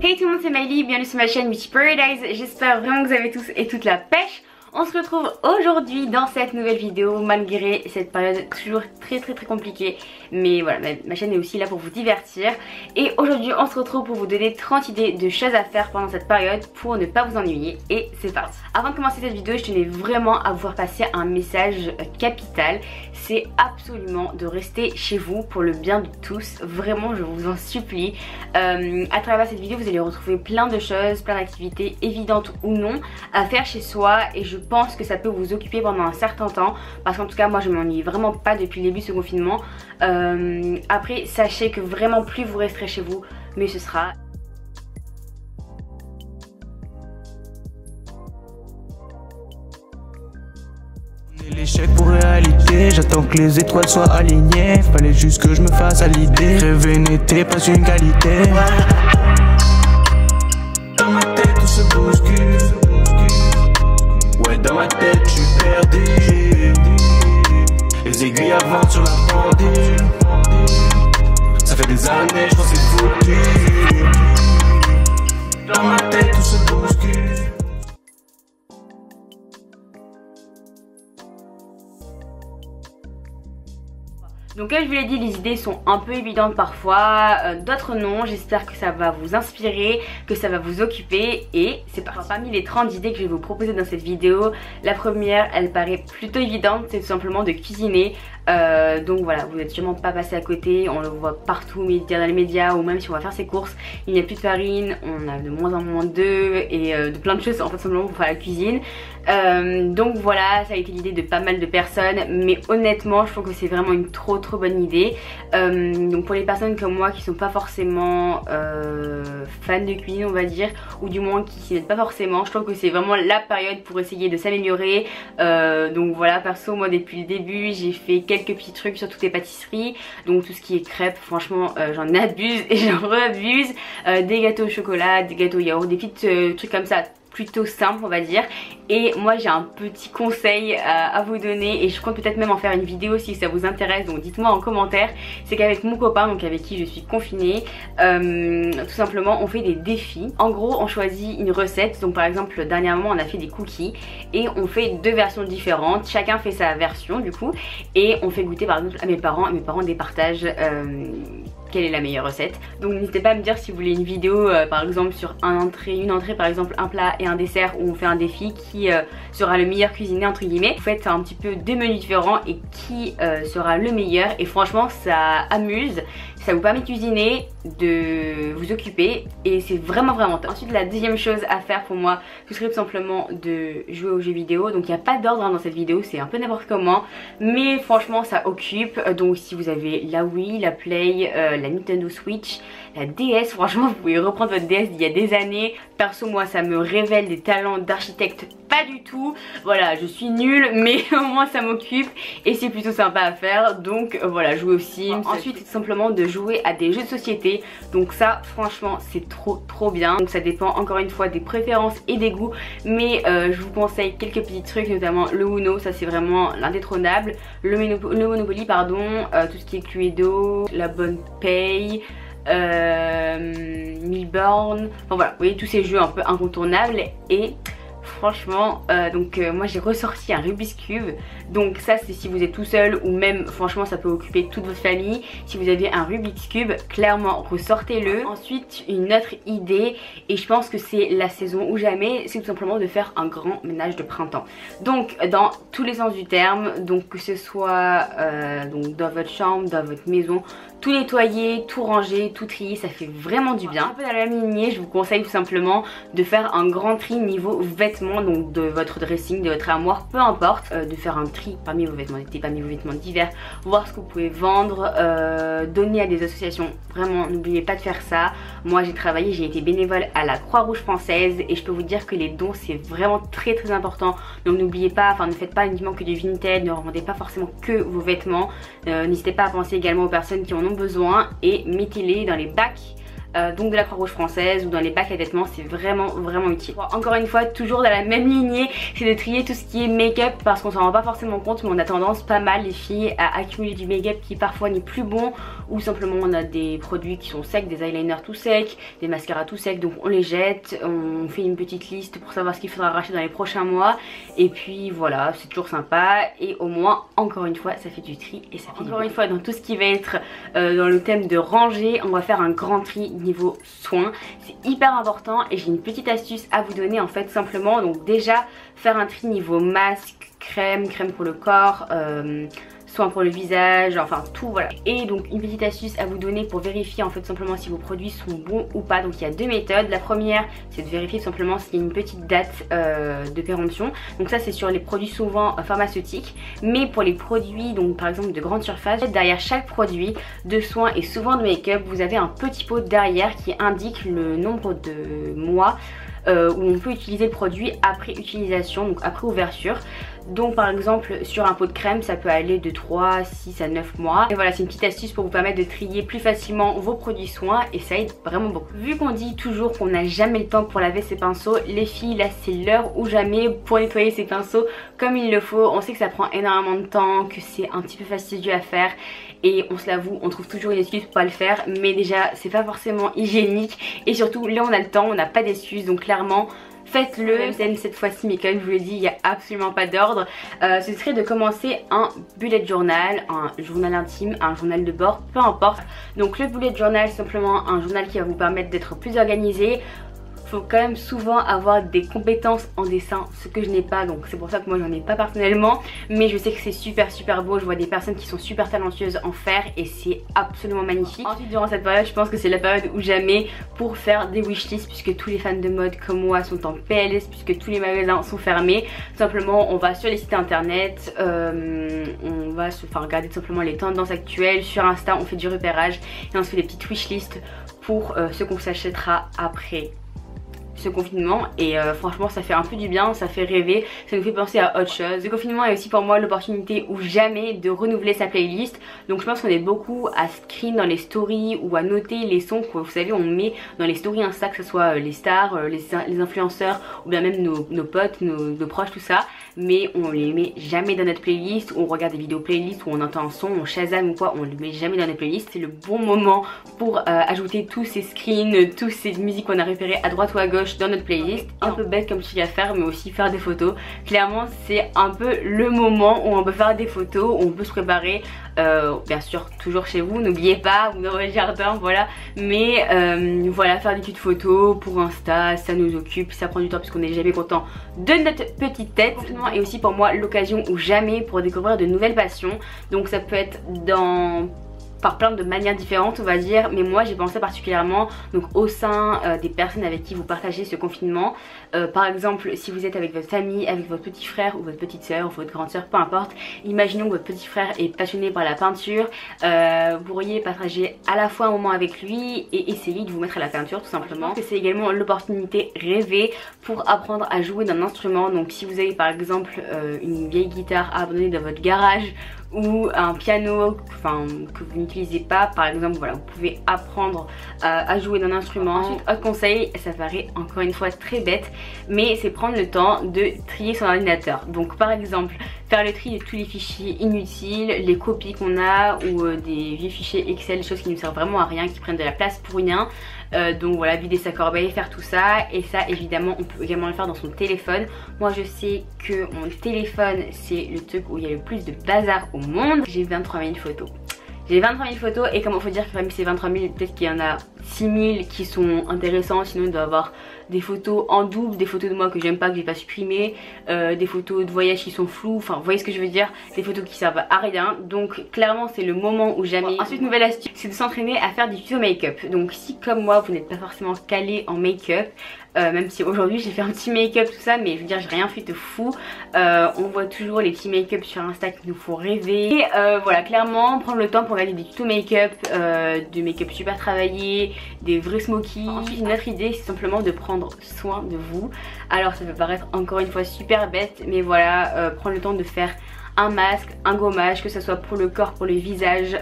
Hey tout le monde, c'est Maëlie, bienvenue sur ma chaîne Beauty Paradise. J'espère vraiment que vous avez tous et toutes la pêche. On se retrouve aujourd'hui dans cette nouvelle vidéo malgré cette période toujours très compliquée. Mais voilà, ma chaîne est aussi là pour vous divertir. Et aujourd'hui on se retrouve pour vous donner 30 idées de choses à faire pendant cette période pour ne pas vous ennuyer. Et c'est parti. Avant de commencer cette vidéo, je tenais vraiment à vous faire passer un message capital. C'est absolument de rester chez vous pour le bien de tous. Vraiment, je vous en supplie. À travers cette vidéo, vous allez retrouver plein de choses, plein d'activités évidentes ou non à faire chez soi. Et je pense que ça peut vous occuper pendant un certain temps. Parce qu'en tout cas, moi, je m'ennuie vraiment pas depuis le début de ce confinement. Après, sachez que vraiment plus vous resterez chez vous, mieux ce sera. L'échec pour réalité, j'attends que les étoiles soient alignées. Fallait juste que je me fasse à l'idée. Rêver n'était pas une qualité. Dans ma tête tout se bouscule. Ouais, dans ma tête je suis perdu. Les aiguilles avancent sur la pendule. Ça fait des années, je pense que c'est foutu. Dans ma tête tout se bouscule. Donc comme je vous l'ai dit, les idées sont un peu évidentes parfois, d'autres non. J'espère que ça va vous inspirer, que ça va vous occuper et c'est parti. Parmi les 30 idées que je vais vous proposer dans cette vidéo, la première, elle paraît plutôt évidente, c'est tout simplement de cuisiner. Donc voilà, vous n'êtes sûrement pas passé à côté, on le voit partout dans les médias ou même si on va faire ses courses, il n'y a plus de farine, on a de moins en moins d'œufs et de plein de choses en fait simplement pour faire la cuisine. Donc voilà, ça a été l'idée de pas mal de personnes, mais honnêtement je trouve que c'est vraiment une trop bonne idée. Donc pour les personnes comme moi qui sont pas forcément fans de cuisine on va dire, ou du moins qui s'y mettent pas forcément, je trouve que c'est vraiment la période pour essayer de s'améliorer. Donc voilà, perso moi depuis le début j'ai fait quelques petits trucs sur toutes les pâtisseries, donc tout ce qui est crêpes franchement j'en abuse et j'en refuse, des gâteaux au chocolat, des gâteaux au yaourt, des petits trucs comme ça plutôt simple on va dire. Et moi j'ai un petit conseil à vous donner et je compte peut-être même en faire une vidéo si ça vous intéresse, donc dites moi en commentaire. C'est qu'avec mon copain, donc avec qui je suis confinée, tout simplement on fait des défis. En gros on choisit une recette, donc par exemple dernièrement on a fait des cookies et on fait deux versions différentes, chacun fait sa version du coup et on fait goûter par exemple à mes parents et mes parents départagent quelle est la meilleure recette. Donc n'hésitez pas à me dire si vous voulez une vidéo par exemple sur une entrée par exemple, un plat et un dessert où on fait un défi qui sera le meilleur cuisiné entre guillemets. Vous faites un petit peu deux menus différents et qui sera le meilleur et franchement ça amuse, ça vous permet de cuisiner, de vous occuper et c'est vraiment top. Ensuite la deuxième chose à faire pour moi ce serait tout simplement de jouer aux jeux vidéo. Donc il n'y a pas d'ordre dans cette vidéo, c'est un peu n'importe comment mais franchement ça occupe. Donc si vous avez la Wii, la Play, la Nintendo Switch, la DS, franchement vous pouvez reprendre votre DS d'il y a des années. Perso moi ça me révèle des talents d'architecte pas du tout, voilà je suis nulle mais au moins ça m'occupe et c'est plutôt sympa à faire. Donc voilà, jouer aux Sims. Ensuite tout simplement de jouer à des jeux de société, donc ça franchement c'est trop bien. Donc ça dépend encore une fois des préférences et des goûts, mais je vous conseille quelques petits trucs, notamment le Uno, ça c'est vraiment l'indétrônable, le Monopoly pardon, tout ce qui est Cluedo, la bonne paye, Milburn, enfin voilà, vous voyez tous ces jeux un peu incontournables. Et franchement moi j'ai ressorti un Rubik's Cube, donc ça c'est si vous êtes tout seul ou même franchement ça peut occuper toute votre famille. Si vous avez un Rubik's Cube, clairement ressortez-le. Ensuite une autre idée, et je pense que c'est la saison ou jamais, c'est tout simplement de faire un grand ménage de printemps. Donc dans tous les sens du terme, donc que ce soit donc dans votre chambre, dans votre maison, tout nettoyer, tout ranger, tout trier, ça fait vraiment du bien. Un peu dans la même lignée, je vous conseille tout simplement de faire un grand tri niveau vêtements, donc de votre dressing, de votre armoire, peu importe, de faire un tri parmi vos vêtements d'été, parmi vos vêtements d'hiver, voir ce que vous pouvez vendre, donner à des associations. Vraiment n'oubliez pas de faire ça. Moi j'ai travaillé, j'ai été bénévole à la Croix-Rouge française et je peux vous dire que les dons c'est vraiment très important. Donc n'oubliez pas, enfin ne faites pas uniquement que du vintage, ne revendez pas forcément que vos vêtements. N'hésitez pas à penser également aux personnes qui en ont besoin et mettez-les dans les bacs donc de la Croix-Rouge française ou dans les bacs à vêtements, c'est vraiment utile. Encore une fois, toujours dans la même lignée, c'est de trier tout ce qui est make-up parce qu'on s'en rend pas forcément compte, mais on a tendance pas mal les filles à accumuler du make-up qui parfois n'est plus bon, ou simplement on a des produits qui sont secs, des eyeliners tout secs, des mascaras tout secs, donc on les jette, on fait une petite liste pour savoir ce qu'il faudra racheter dans les prochains mois, et puis voilà, c'est toujours sympa, et au moins encore une fois ça fait du tri et ça fait encore une fois dans tout ce qui va être dans le thème de ranger, on va faire un grand tri niveau soins, c'est hyper important. Et j'ai une petite astuce à vous donner en fait, simplement. Donc déjà faire un tri niveau masque, crème pour le corps, soins pour le visage, enfin tout, voilà. Et donc une petite astuce à vous donner pour vérifier en fait simplement si vos produits sont bons ou pas. Donc il y a deux méthodes. La première, c'est de vérifier simplement s'il y a une petite date de péremption. Donc ça c'est sur les produits souvent pharmaceutiques, mais pour les produits donc par exemple de grande surface, derrière chaque produit de soins et souvent de make-up, vous avez un petit pot derrière qui indique le nombre de mois où on peut utiliser le produit après utilisation, donc après ouverture. Donc par exemple sur un pot de crème ça peut aller de 3, 6 à 9 mois. Et voilà, c'est une petite astuce pour vous permettre de trier plus facilement vos produits soins et ça aide vraiment beaucoup. Vu qu'on dit toujours qu'on n'a jamais le temps pour laver ses pinceaux, les filles là c'est l'heure ou jamais pour nettoyer ses pinceaux comme il le faut. On sait que ça prend énormément de temps, que c'est un petit peu fastidieux à faire et on se l'avoue, on trouve toujours une excuse pour pas le faire, mais déjà c'est pas forcément hygiénique et surtout là on a le temps, on n'a pas d'excuses, donc clairement faites-le. Cette fois-ci, mais comme je vous l'ai dit, il n'y a absolument pas d'ordre. Ce serait de commencer un bullet journal, un journal intime, un journal de bord, peu importe. Donc le bullet journal, simplement un journal qui va vous permettre d'être plus organisé. Faut quand même souvent avoir des compétences en dessin, ce que je n'ai pas, donc c'est pour ça que moi j'en ai pas personnellement, mais je sais que c'est super beau. Je vois des personnes qui sont super talentueuses en faire et c'est absolument magnifique. Ensuite durant cette période, je pense que c'est la période ou jamais pour faire des wishlists, puisque tous les fans de mode comme moi sont en PLS, puisque tous les magasins sont fermés. Simplement on va sur les sites internet, on va regarder tout simplement les tendances actuelles sur Insta, on fait du repérage et on se fait des petites wishlists pour ce qu'on s'achètera après ce confinement et franchement ça fait un peu du bien, ça fait rêver, ça nous fait penser à autre chose. Ce confinement est aussi pour moi l'opportunité ou jamais de renouveler sa playlist. Donc je pense qu'on est beaucoup à screen dans les stories ou à noter les sons que vous savez on met dans les stories Insta, que ce soit les stars, les influenceurs ou bien même nos potes, nos proches, tout ça, mais on les met jamais dans notre playlist. On regarde des vidéos playlists où on entend un son, on Shazam ou quoi, on les met jamais dans notre playlist. C'est le bon moment pour ajouter tous ces screens, toutes ces musiques qu'on a repérées à droite ou à gauche dans notre playlist. Un peu bête comme truc à faire, mais aussi faire des photos. Clairement c'est un peu le moment où on peut faire des photos, où on peut se préparer, bien sûr toujours chez vous, n'oubliez pas, ou dans votre jardin, voilà, mais voilà, faire des petites photos pour Insta, ça nous occupe, ça prend du temps puisqu'on n'est jamais content de notre petite tête. Et aussi pour moi l'occasion ou jamais pour découvrir de nouvelles passions. Donc ça peut être par plein de manières différentes on va dire, mais moi j'ai pensé particulièrement donc au sein des personnes avec qui vous partagez ce confinement. Par exemple si vous êtes avec votre famille, avec votre petit frère ou votre petite soeur ou votre grande soeur, peu importe, imaginons que votre petit frère est passionné par la peinture, vous pourriez partager à la fois un moment avec lui et essayer de vous mettre à la peinture tout simplement. C'est également l'opportunité rêvée pour apprendre à jouer d'un instrument. Donc si vous avez par exemple une vieille guitare à abandonner dans votre garage ou un piano que vous n'utilisez pas par exemple, voilà, vous pouvez apprendre à jouer d'un instrument. Ensuite autre conseil, ça paraît encore une fois très bête, mais c'est prendre le temps de trier son ordinateur. Donc par exemple faire le tri de tous les fichiers inutiles, les copies qu'on a ou des vieux fichiers Excel, des choses qui ne servent vraiment à rien, qui prennent de la place pour rien. Donc voilà, vider sa corbeille, faire tout ça. Et ça évidemment on peut également le faire dans son téléphone. Moi je sais que mon téléphone c'est le truc où il y a le plus de bazar au monde. J'ai 23 000 photos. J'ai 23 000 photos et comment faut dire que parmi ces 23 000 peut-être qu'il y en a 6 000 qui sont intéressantes. Sinon il doit y avoir des photos en double, des photos de moi que j'aime pas, que j'ai pas supprimé, des photos de voyage qui sont floues, enfin vous voyez ce que je veux dire, des photos qui servent à rien. Donc clairement c'est le moment où jamais. Ensuite nouvelle astuce, c'est de s'entraîner à faire des tutos make-up. Donc si comme moi vous n'êtes pas forcément calé en make-up, même si aujourd'hui j'ai fait un petit make-up tout ça, mais je veux dire j'ai rien fait de fou, on voit toujours les petits make-up sur Insta qui nous font rêver. Et voilà, clairement prendre le temps pour regarder des tutos make-up, de make-up super travaillé, des vrais smokies. Ensuite une autre idée c'est simplement de prendre soin de vous. Alors ça peut paraître encore une fois super bête, mais voilà, prendre le temps de faire un masque, un gommage, que ce soit pour le corps, pour le visage,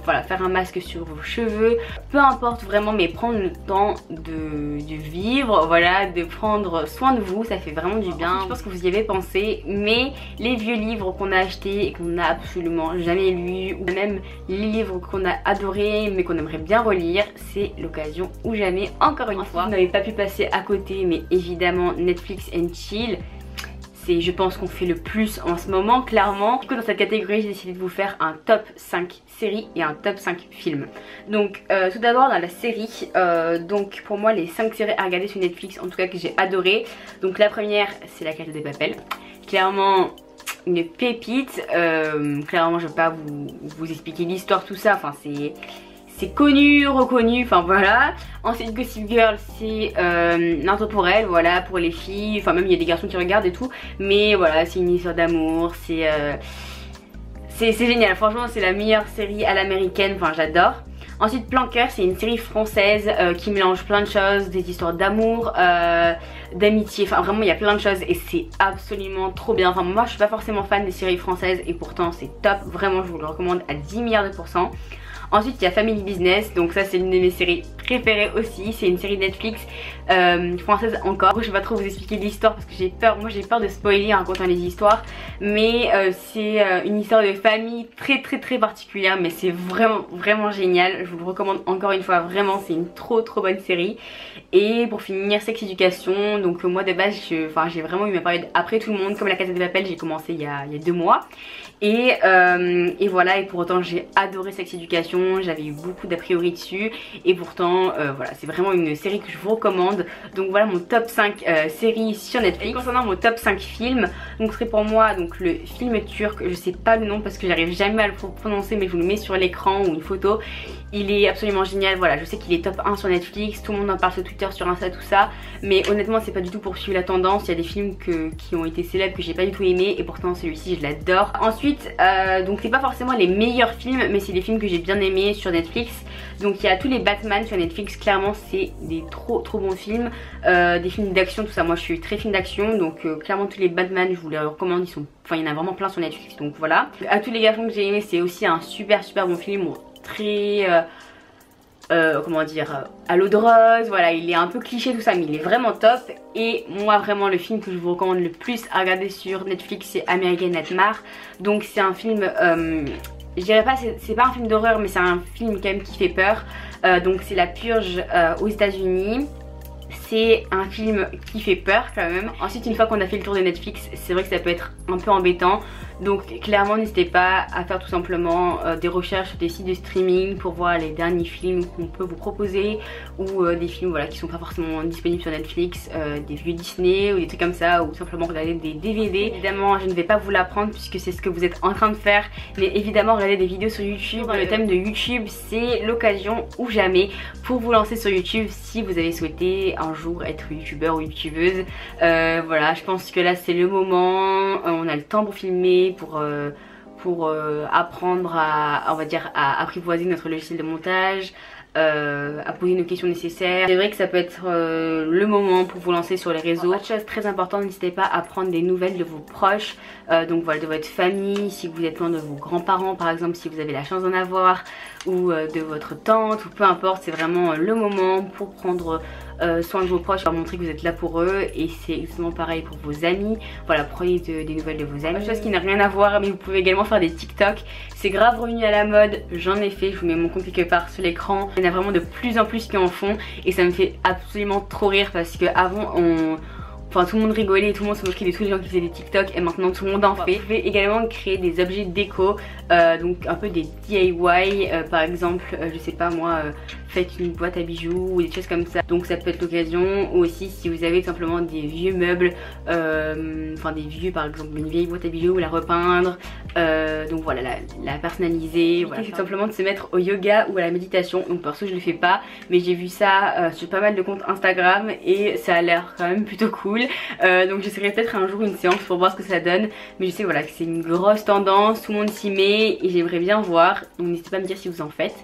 voilà, faire un masque sur vos cheveux, peu importe vraiment, mais prendre le temps de vivre, voilà, de prendre soin de vous, ça fait vraiment du bien. Je pense que vous y avez pensé, mais les vieux livres qu'on a achetés et qu'on n'a absolument jamais lus, ou même les livres qu'on a adorés mais qu'on aimerait bien relire, c'est l'occasion ou jamais. Encore une fois, vous n'avez pas pu passer à côté, mais évidemment Netflix and chill, c'est je pense qu'on fait le plus en ce moment, clairement. Du coup, dans cette catégorie, j'ai décidé de vous faire un top 5 séries et un top 5 films. Donc tout d'abord dans la série, donc pour moi les 5 séries à regarder sur Netflix, en tout cas que j'ai adoré. Donc la première, c'est La Casa de Papel, clairement une pépite. Clairement je vais pas vous expliquer l'histoire, tout ça, enfin c'est connu, reconnu, enfin voilà. Ensuite Gossip Girl, c'est intemporel, voilà, pour les filles, enfin même il y a des garçons qui regardent et tout, mais voilà, c'est une histoire d'amour, c'est génial, franchement c'est la meilleure série à l'américaine, enfin j'adore. Ensuite Planqueur, c'est une série française qui mélange plein de choses, des histoires d'amour, d'amitié, enfin vraiment il y a plein de choses et c'est absolument trop bien. Enfin moi je suis pas forcément fan des séries françaises et pourtant c'est top, vraiment je vous le recommande à 10 milliards de %. Ensuite il y a Family Business, donc ça c'est une de mes séries préférées aussi, c'est une série Netflix française encore. Je vais pas trop vous expliquer l'histoire parce que j'ai peur, moi j'ai peur de spoiler en racontant les histoires, mais c'est une histoire de famille très particulière, mais c'est vraiment génial, je vous le recommande encore une fois, vraiment c'est une trop bonne série. Et pour finir Sex Education, donc moi de base j'ai vraiment eu ma période après tout le monde, comme La Casa de Papel j'ai commencé il y a 2 mois. Et voilà, et pour autant j'ai adoré Sex Education, j'avais eu beaucoup d'a priori dessus et pourtant voilà, c'est vraiment une série que je vous recommande. Donc voilà mon top 5 séries sur Netflix. Et concernant mon top 5 films, donc ce serait pour moi donc le film turc, je sais pas le nom parce que j'arrive jamais à le prononcer, mais je vous le mets sur l'écran ou une photo. Il est absolument génial, voilà, je sais qu'il est top 1 sur Netflix, tout le monde en parle sur Twitter, sur Insta, tout ça, mais honnêtement c'est pas du tout pour suivre la tendance. Il y a des films qui ont été célèbres que j'ai pas du tout aimé et pourtant celui-ci je l'adore. Ensuite donc c'est pas forcément les meilleurs films, mais c'est des films que j'ai bien aimés sur Netflix. Donc il y a tous les Batman sur Netflix, clairement c'est des trop bons films, des films d'action, tout ça. Moi je suis très film d'action, donc clairement tous les Batman je vous les recommande, il y en a vraiment plein sur Netflix, donc voilà. À tous les garçons que j'ai aimé, c'est aussi un super bon film, très comment dire, à l'eau de rose, voilà, il est un peu cliché tout ça mais il est vraiment top. Et moi vraiment le film que je vous recommande le plus à regarder sur Netflix, c'est American Nightmare. Donc c'est un film, je dirais pas, c'est pas un film d'horreur mais c'est un film quand même qui fait peur. Donc c'est La Purge aux États-Unis. C'est un film qui fait peur quand même. Ensuite une fois qu'on a fait le tour de Netflix, c'est vrai que ça peut être un peu embêtant. Donc clairement n'hésitez pas à faire tout simplement des recherches sur des sites de streaming pour voir les derniers films qu'on peut vous proposer, ou des films voilà, qui sont pas forcément disponibles sur Netflix, des vieux Disney ou des trucs comme ça, ou simplement regarder des DVD. Évidemment je ne vais pas vous l'apprendre puisque c'est ce que vous êtes en train de faire, mais évidemment regardez des vidéos sur YouTube. Le thème de YouTube c'est l'occasion ou jamais pour vous lancer sur YouTube si vous avez souhaité un jour être youtubeur ou youtubeuse. Voilà, je pense que là c'est le moment, on a le temps pour filmer, pour apprendre à, on va dire, à apprivoiser notre logiciel de montage, à poser nos questions nécessaires. C'est vrai que ça peut être le moment pour vous lancer sur les réseaux. Autre chose très importante, n'hésitez pas à prendre des nouvelles de vos proches, donc voilà, de votre famille, si vous êtes loin de vos grands-parents par exemple, si vous avez la chance d'en avoir, ou de votre tante, ou peu importe, c'est vraiment le moment pour prendre soin de vos proches, leur montrer que vous êtes là pour eux. Et c'est exactement pareil pour vos amis, voilà, prenez des nouvelles de vos amis. Une chose qui n'a rien à voir, mais vous pouvez également faire des TikTok, c'est grave revenu à la mode, j'en ai fait, je vous mets mon compte quelque part sur l'écran. Il y en a vraiment de plus en plus qui en font et ça me fait absolument trop rire parce que avant tout le monde rigolait et tout le monde se moquait de tous les gens qui faisaient des TikTok et maintenant tout le monde en fait. Vous pouvez également créer des objets déco, donc un peu des DIY, par exemple, je sais pas moi, faites une boîte à bijoux ou des choses comme ça. Donc ça peut être l'occasion. Ou aussi si vous avez simplement des vieux meubles, enfin des vieux, par exemple une vieille boîte à bijoux, la repeindre, donc voilà, la personnaliser. Voilà. C'est simplement de se mettre au yoga ou à la méditation. Donc perso je le fais pas, mais j'ai vu ça sur pas mal de comptes Instagram et ça a l'air quand même plutôt cool. Donc j'essaierai peut-être un jour une séance pour voir ce que ça donne, mais je sais voilà que c'est une grosse tendance, tout le monde s'y met et j'aimerais bien voir. Donc n'hésitez pas à me dire si vous en faites.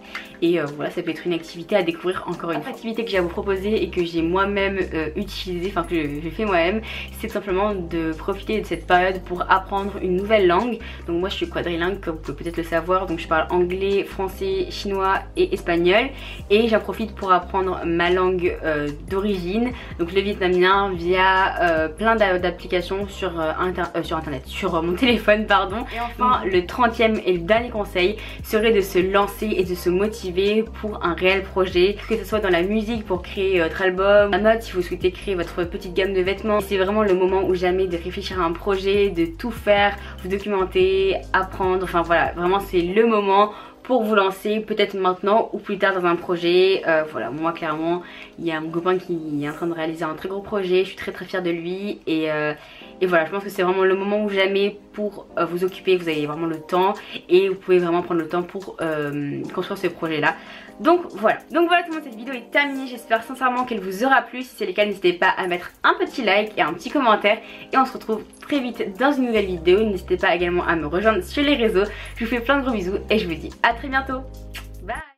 Et voilà, ça peut être une activité à découvrir encore une fois. L'activité que j'ai à vous proposer et que j'ai moi-même utilisée, enfin que j'ai fait moi-même, c'est simplement de profiter de cette période pour apprendre une nouvelle langue. Donc moi je suis quadrilingue comme vous pouvez peut-être le savoir, donc je parle anglais, français, chinois et espagnol. Et j'en profite pour apprendre ma langue d'origine, donc le vietnamien, via plein d'applications sur internet, sur mon téléphone pardon. Et enfin le 30e et le dernier conseil serait de se lancer et de se motiver pour un réel projet, que ce soit dans la musique pour créer votre album, la mode si vous souhaitez créer votre petite gamme de vêtements. C'est vraiment le moment ou jamais de réfléchir à un projet, de tout faire, vous documenter, apprendre, enfin voilà, vraiment c'est le moment pour vous lancer, peut-être maintenant ou plus tard dans un projet. Voilà, moi clairement il y a mon copain qui est en train de réaliser un très gros projet, je suis très fière de lui et voilà, je pense que c'est vraiment le moment ou jamais pour vous occuper, vous avez vraiment le temps et vous pouvez vraiment prendre le temps pour construire ce projet là. Donc voilà tout le monde, cette vidéo est terminée, j'espère sincèrement qu'elle vous aura plu. Si c'est le cas, n'hésitez pas à mettre un petit like et un petit commentaire et on se retrouve très vite dans une nouvelle vidéo. N'hésitez pas également à me rejoindre sur les réseaux. Je vous fais plein de gros bisous et je vous dis à très bientôt.